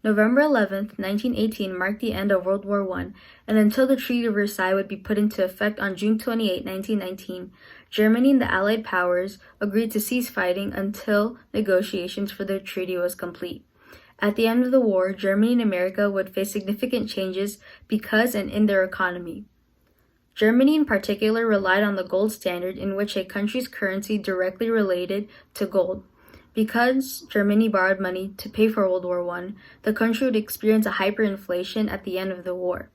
November 11, 1918 marked the end of World War I, and until the Treaty of Versailles would be put into effect on June 28, 1919, Germany and the Allied powers agreed to cease fighting until negotiations for the treaty was complete. At the end of the war, Germany and America would face significant changes because and in their economy. Germany in particular relied on the gold standard, in which a country's currency directly related to gold. Because Germany borrowed money to pay for World War I, the country would experience a hyperinflation at the end of the war.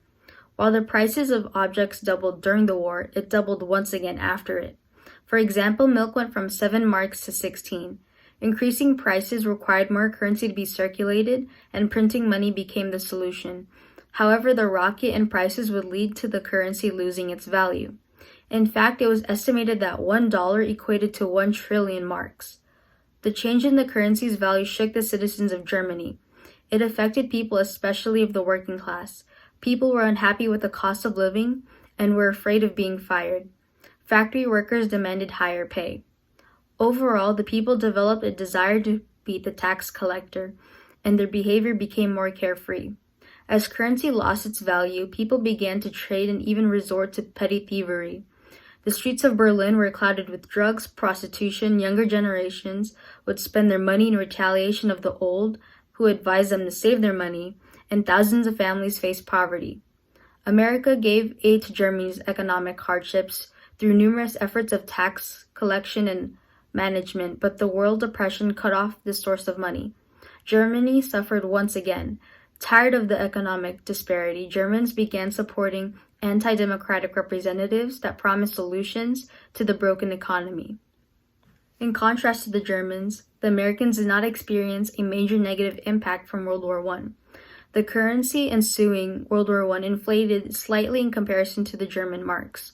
While the prices of objects doubled during the war, it doubled once again after it. For example, milk went from 7 marks to 16. Increasing prices required more currency to be circulated, and printing money became the solution. However, the rocket in prices would lead to the currency losing its value. In fact, it was estimated that $1 equated to 1 trillion marks. The change in the currency's value shook the citizens of Germany. It affected people, especially of the working class. People were unhappy with the cost of living and were afraid of being fired. Factory workers demanded higher pay. Overall, the people developed a desire to beat the tax collector, and their behavior became more carefree. As currency lost its value, people began to trade and even resort to petty thievery. The streets of Berlin were clouded with drugs, prostitution. Younger generations would spend their money in retaliation of the old, who advised them to save their money, and thousands of families faced poverty. America gave aid to Germany's economic hardships through numerous efforts of tax collection and management, but the world depression cut off the source of money. Germany suffered once again. Tired of the economic disparity, Germans began supporting anti-democratic representatives that promised solutions to the broken economy. In contrast to the Germans, the Americans did not experience a major negative impact from World War I. The currency ensuing World War I inflated slightly in comparison to the German marks.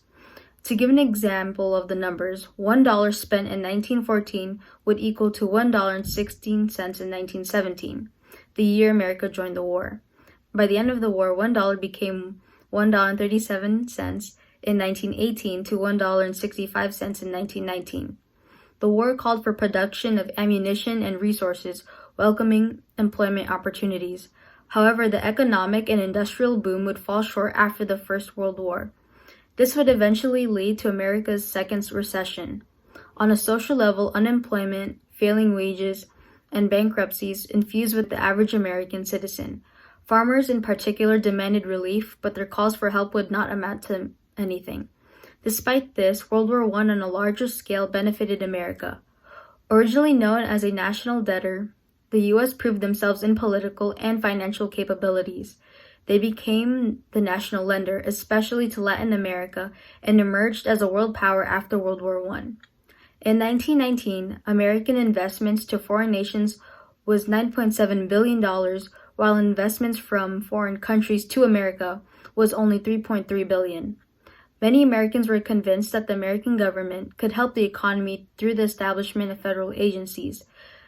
To give an example of the numbers, $1 spent in 1914 would equal to $1.16 in 1917, the year America joined the war. By the end of the war, $1 became $1.37 in 1918 to $1.65 in 1919. The war called for production of ammunition and resources, welcoming employment opportunities. However, the economic and industrial boom would fall short after the First World War. This would eventually lead to America's second recession. On a social level, unemployment, failing wages, and bankruptcies infused with the average American citizen. Farmers in particular demanded relief, but their calls for help would not amount to anything. Despite this, World War I on a larger scale benefited America. Originally known as a national debtor, the U.S. proved themselves in political and financial capabilities. They became the national lender, especially to Latin America, and emerged as a world power after World War I. In 1919, American investments to foreign nations was $9.7 billion, while investments from foreign countries to America was only $3.3 billion. Many Americans were convinced that the American government could help the economy through the establishment of federal agencies.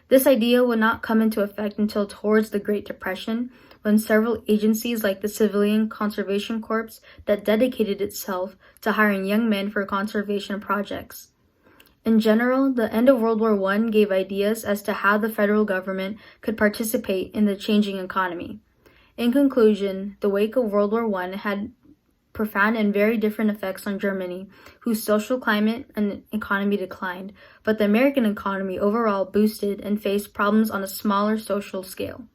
This idea would not come into effect until towards the Great Depression, when several agencies like the Civilian Conservation Corps that dedicated itself to hiring young men for conservation projects. In general, the end of World War I gave ideas as to how the federal government could participate in the changing economy. In conclusion, the wake of World War I had profound and very different effects on Germany, whose social climate and economy declined, but the American economy overall boosted and faced problems on a smaller social scale.